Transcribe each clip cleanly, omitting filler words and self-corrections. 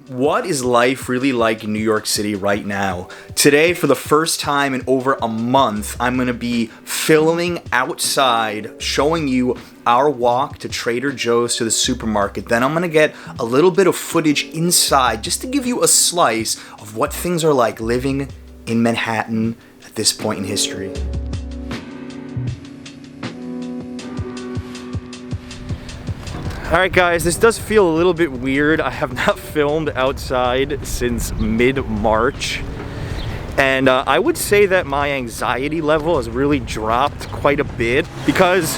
What is life really like in New York City right now? Today, for the first time in over a month, I'm gonna be filming outside, showing you our walk to Trader Joe's to the supermarket. Then I'm gonna get a little bit of footage inside just to give you a slice of what things are like living in Manhattan at this point in history. Alright guys, this does feel a little bit weird. I have not filmed outside since mid-March. And I would say that my anxiety level has really dropped quite a bit because,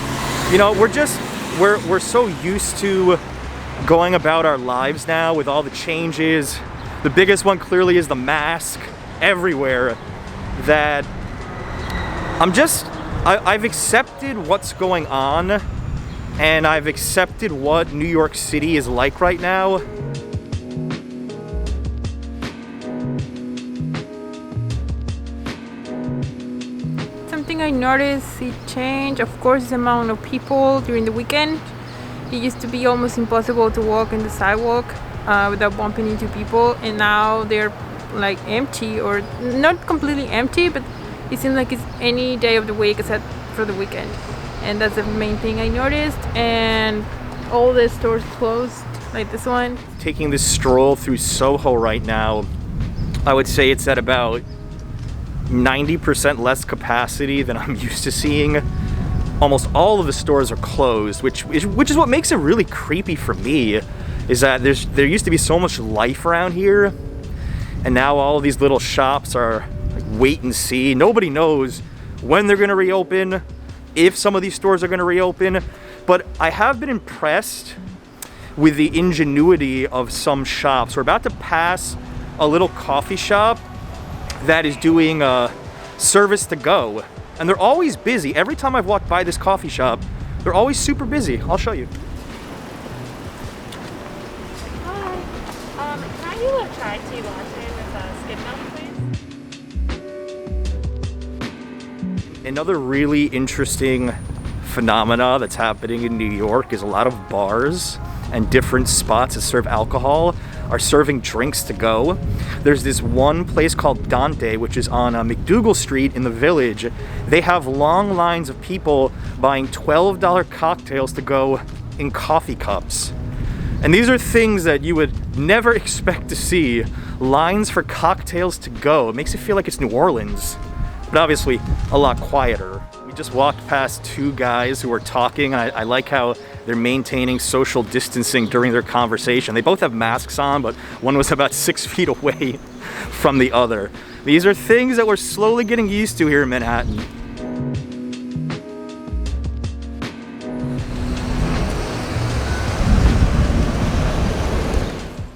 you know, we're so used to going about our lives now with all the changes. The biggest one clearly is the mask everywhere, that I've accepted what's going on. And I've accepted what New York City is like right now. Something I noticed it changed, of course, the amount of people during the weekend. It used to be almost impossible to walk in the sidewalk without bumping into people, and now they're like empty, or not completely empty, but it seems like it's any day of the week except for the weekend. And that's the main thing I noticed. And all the stores closed, like this one. Taking this stroll through Soho right now, I would say it's at about 90% less capacity than I'm used to seeing. Almost all of the stores are closed, which is what makes it really creepy for me, is that there used to be so much life around here, and now all of these little shops are like wait and see. Nobody knows when they're gonna reopen, if some of these stores are going to reopen, but I have been impressed with the ingenuity of some shops. We're about to pass a little coffee shop that is doing service to go, and they're always busy. Every time I've walked by this coffee shop, they're always super busy. I'll show you. Hi, can I do a chai tea latte with skim milk, please? Another really interesting phenomena that's happening in New York is a lot of bars and different spots that serve alcohol are serving drinks to go. There's this one place called Dante, which is on McDougal Street in the Village. They have long lines of people buying $12 cocktails to go in coffee cups. And these are things that you would never expect to see. Lines for cocktails to go. It makes it feel like it's New Orleans, but obviously a lot quieter. We just walked past two guys who were talking. I like how they're maintaining social distancing during their conversation. They both have masks on, but one was about 6 feet away from the other. These are things that we're slowly getting used to here in Manhattan.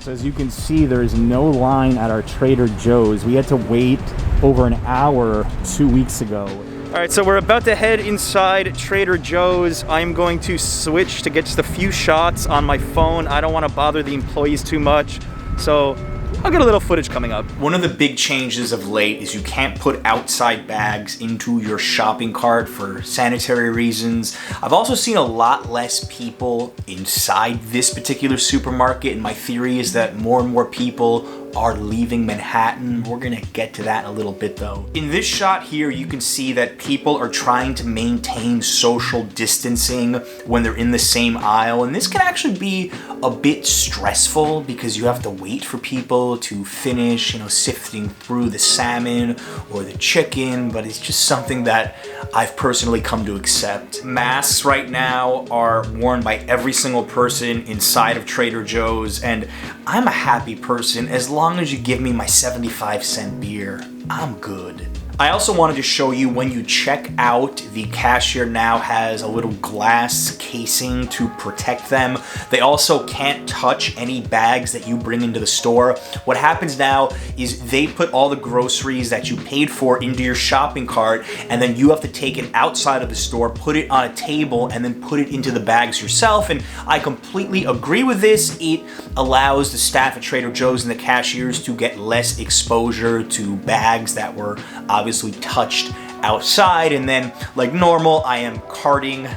So as you can see, there is no line at our Trader Joe's. We had to wait over an hour 2 weeks ago. All right, so we're about to head inside Trader Joe's. I'm going to switch to get just a few shots on my phone. I don't want to bother the employees too much, so I'll get a little footage coming up. One of the big changes of late is you can't put outside bags into your shopping cart for sanitary reasons. I've also seen a lot less people inside this particular supermarket, and my theory is that more and more people are leaving Manhattan. We're gonna get to that in a little bit though. In this shot here, you can see that people are trying to maintain social distancing when they're in the same aisle, and this can actually be a bit stressful because you have to wait for people to finish, sifting through the salmon or the chicken, but it's just something that I've personally come to accept. Masks right now are worn by every single person inside of Trader Joe's, and I'm a happy person. As long as you give me my 75-cent beer, I'm good. I also wanted to show you when you check out, the cashier now has a little glass casing to protect them. They also can't touch any bags that you bring into the store. What happens now is they put all the groceries that you paid for into your shopping cart, and then you have to take it outside of the store, put it on a table, and then put it into the bags yourself. And I completely agree with this. It allows the staff at Trader Joe's and the cashiers to get less exposure to bags that were obviously touched outside. And then, like normal, I am carting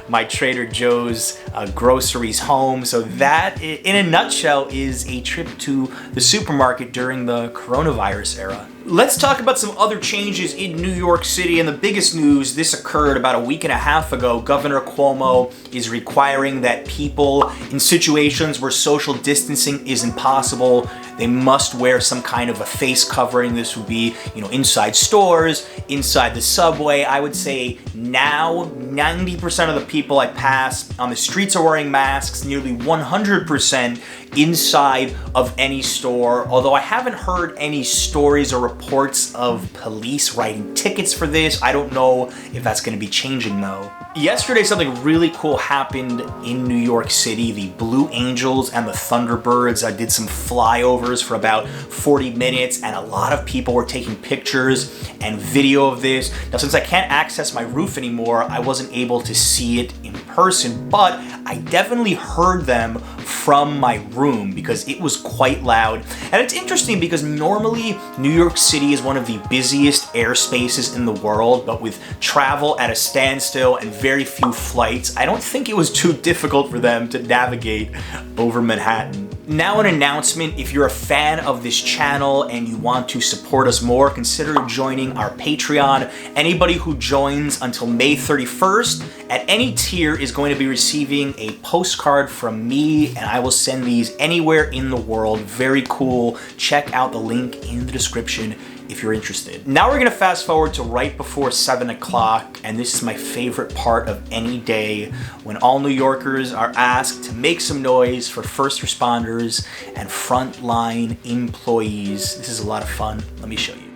my Trader Joe's groceries home. So that, in a nutshell, is a trip to the supermarket during the coronavirus era. Let's talk about some other changes in New York City, and the biggest news, this occurred about a week and a half ago. Governor Cuomo is requiring that people in situations where social distancing is impossible, they must wear some kind of a face covering. This would be, inside stores, inside the subway. I would say now 90% of the people I pass on the streets are wearing masks, nearly 100% inside of any store, although I haven't heard any stories or reports of police writing tickets for this. I don't know if that's going to be changing though. Yesterday, something really cool happened in New York City. The Blue Angels and the Thunderbirds did some flyovers for about 40 minutes, and a lot of people were taking pictures and video of this. Now, since I can't access my roof anymore, I wasn't able to see it in person, but I definitely heard them from my room because it was quite loud. And it's interesting because normally New York City is one of the busiest airspaces in the world, but with travel at a standstill and very few flights, I don't think it was too difficult for them to navigate over Manhattan. Now, an announcement: if you're a fan of this channel and you want to support us more, consider joining our Patreon. Anybody who joins until May 31st at any tier is going to be receiving a postcard from me, and I will send these anywhere in the world. Very cool. Check out the link in the description if you're interested. Now we're gonna fast forward to right before 7 o'clock, and this is my favorite part of any day, when all New Yorkers are asked to make some noise for first responders and frontline employees. This is a lot of fun. Let me show you.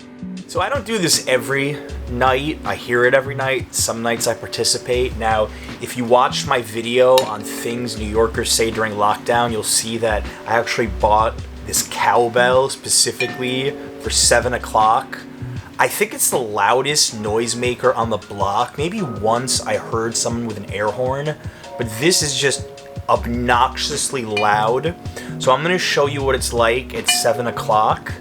So I don't do this every night. I hear it every night. Some nights I participate. Now, if you watch my video on things New Yorkers say during lockdown, you'll see that I actually bought this cowbell specifically for 7 o'clock. I think it's the loudest noisemaker on the block. Maybe once I heard someone with an air horn, but this is just obnoxiously loud. So I'm gonna show you what it's like at 7 o'clock.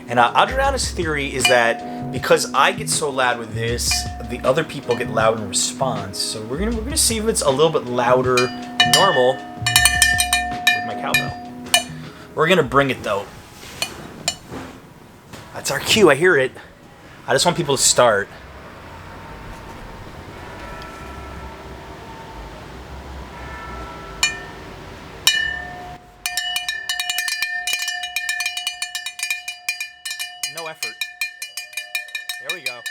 And Adriana's theory is that because I get so loud with this, the other people get loud in response. So we're gonna see if it's a little bit louder than normal with my cowbell. We're gonna bring it though. That's our cue, I hear it. I just want people to start. No effort. There we go.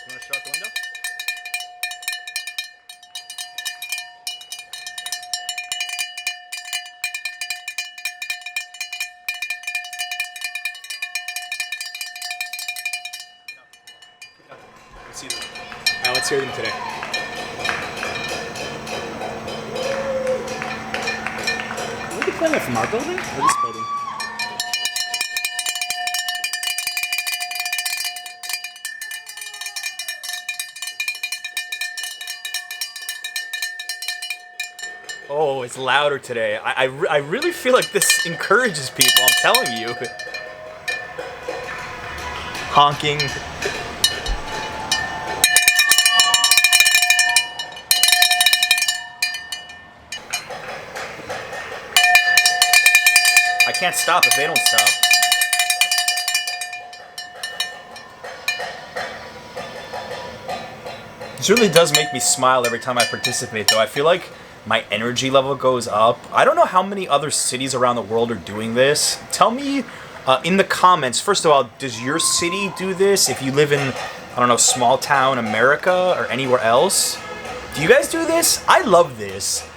You want to shut out the window? Let's see them. All right, let's hear them today. Are we playing that from our building or this building? Oh, it's louder today. I really feel like this encourages people, I'm telling you. Honking. I can't stop if they don't stop. This really does make me smile every time I participate, though. I feel like my energy level goes up. I don't know how many other cities around the world are doing this. Tell me in the comments, first of all, does your city do this? If you live in, I don't know, small town America or anywhere else? Do you guys do this? I love this.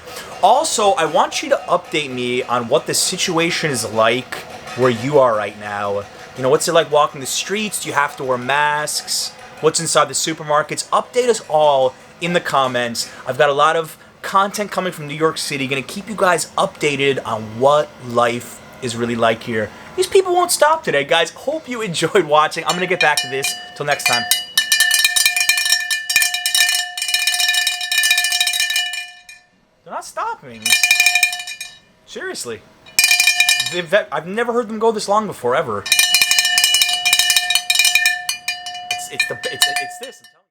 Also, I want you to update me on what the situation is like where you are right now. You know, what's it like walking the streets? Do you have to wear masks? What's inside the supermarkets? Update us all in the comments. I've got a lot of content coming from New York City, gonna keep you guys updated on what life is really like here. These people won't stop today, guys. Hope you enjoyed watching. I'm gonna get back to this. Till next time. They're not stopping. Seriously. I've never heard them go this long before, ever. It's this. I'm telling you.